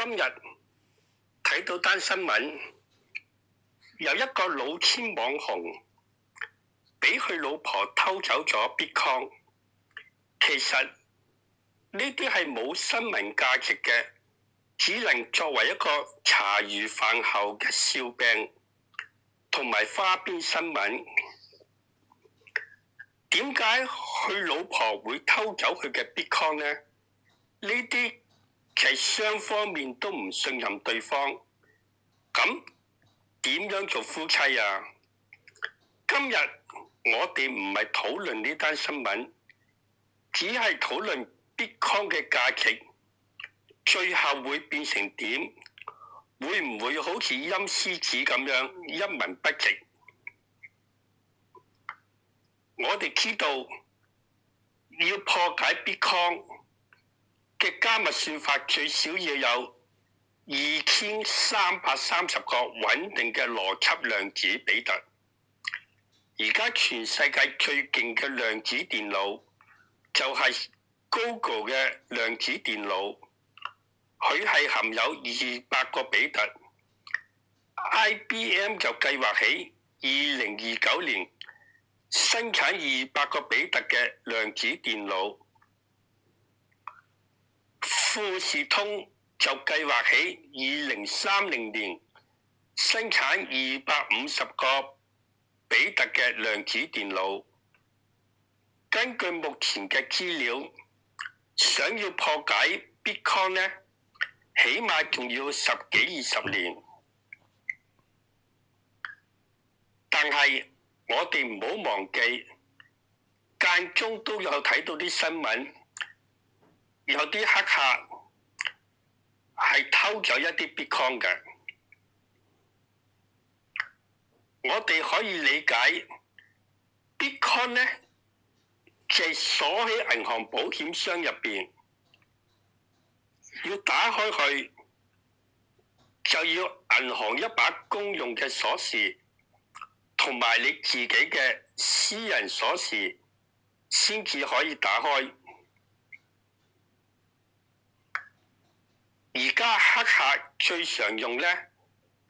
今日睇到單新聞，有一個老千網紅俾佢老婆偷走咗 Bitcoin。其實呢啲係冇新聞價值嘅，只能作為一個茶餘飯後嘅笑柄同埋花邊新聞。點解佢老婆會偷走佢嘅 Bitcoin 呢？呢啲其實雙方面都唔信任對方，咁點樣做夫妻啊？今日我哋唔係討論呢單新聞，只係討論 Bitcoin 嘅價值，最後會變成點？會唔會好似陰司紙咁樣一文不值？我哋知道要破解 Bitcoin 嘅加密算法，最少要有2330個穩定嘅邏輯量子比特。而家全世界最勁嘅量子電腦就係 Google 嘅量子電腦，佢係含有200個比特。IBM 就計劃喺2029年生產200個比特嘅量子電腦。富士通就計劃喺2030年生產250個比特嘅量子電腦。根據目前嘅資料，想要破解 Bitcoin 呢，起碼仲要10幾20年。但係我哋唔好忘記，間中都有睇到啲新聞，有啲黑客係偷走一啲 Bitcoin 嘅。我哋可以理解 Bitcoin 呢，就係鎖喺銀行保險箱入邊，要打開佢就要銀行一把公用嘅鎖匙同埋你自己嘅私人鎖匙先至可以打開。而家黑客最常用呢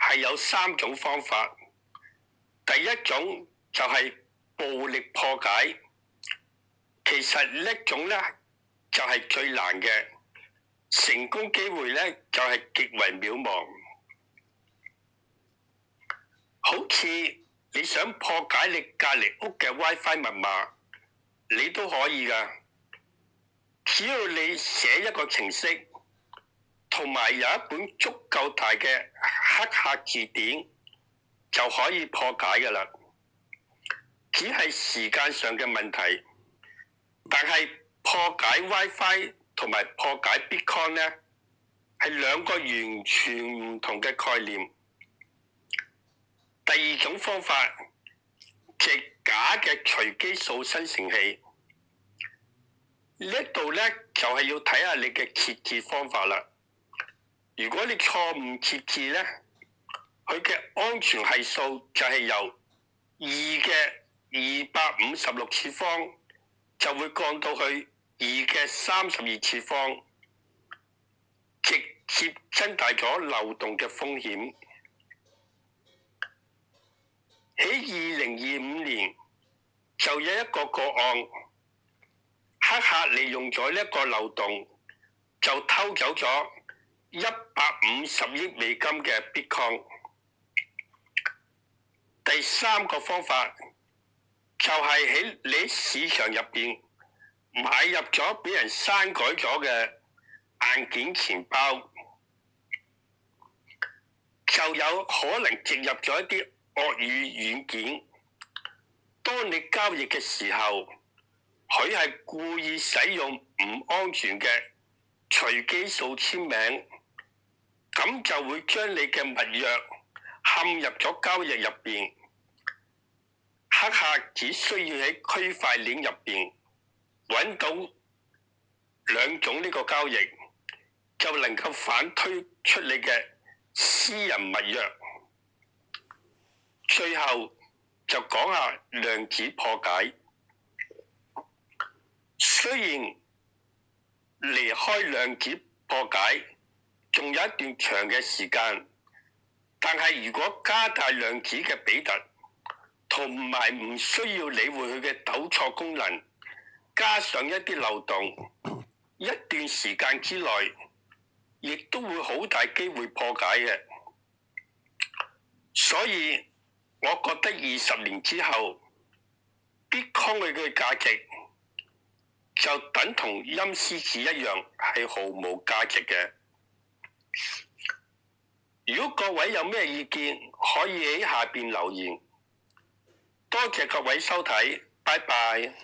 係有3種方法。第一種就係暴力破解，其實呢種呢就係最難嘅，成功機會呢就係極為渺茫。好似你想破解你隔離屋嘅 WiFi 密碼，你都可以㗎，只要你寫一個程式，同埋有一本足夠大嘅黑客字典，就可以破解㗎啦。只係時間上嘅問題。但係破解 WiFi 同埋破解 Bitcoin 呢，係兩個完全唔同嘅概念。第二種方法就係假嘅隨機數生成器。呢度呢，就係要睇下你嘅設置方法啦。如果你錯誤設置呢，佢嘅安全係數就係由2嘅256次方就會降到去2嘅32次方，直接增大咗漏洞嘅風險。喺2025年就有一個個案，黑客利用咗呢一個漏洞，就偷走咗150億美金嘅 Bitcoin。第三個方法就係喺你市場入邊買入咗俾人刪改咗嘅硬件錢包，就有可能植入咗一啲惡語軟件。當你交易嘅時候，佢係故意使用唔安全嘅隨機數簽名，咁就會將你嘅密鑰陷入咗交易入邊。黑客只需要喺區塊鏈入邊揾到2種呢個交易，就能夠反推出你嘅私人密鑰。最後就講下量子破解。雖然離開量子破解仲有一段長嘅時間。但係如果加大量子嘅比特，同埋唔需要理會佢嘅糾錯功能，加上一啲漏洞，一段時間之內，亦都會好大機會破解嘅。所以我覺得20年之後，Bitcoin 嘅價值就等同陰司紙一樣，係毫無價值嘅。如果各位有咩意見，可以喺下邊留言。多謝各位收睇，拜拜。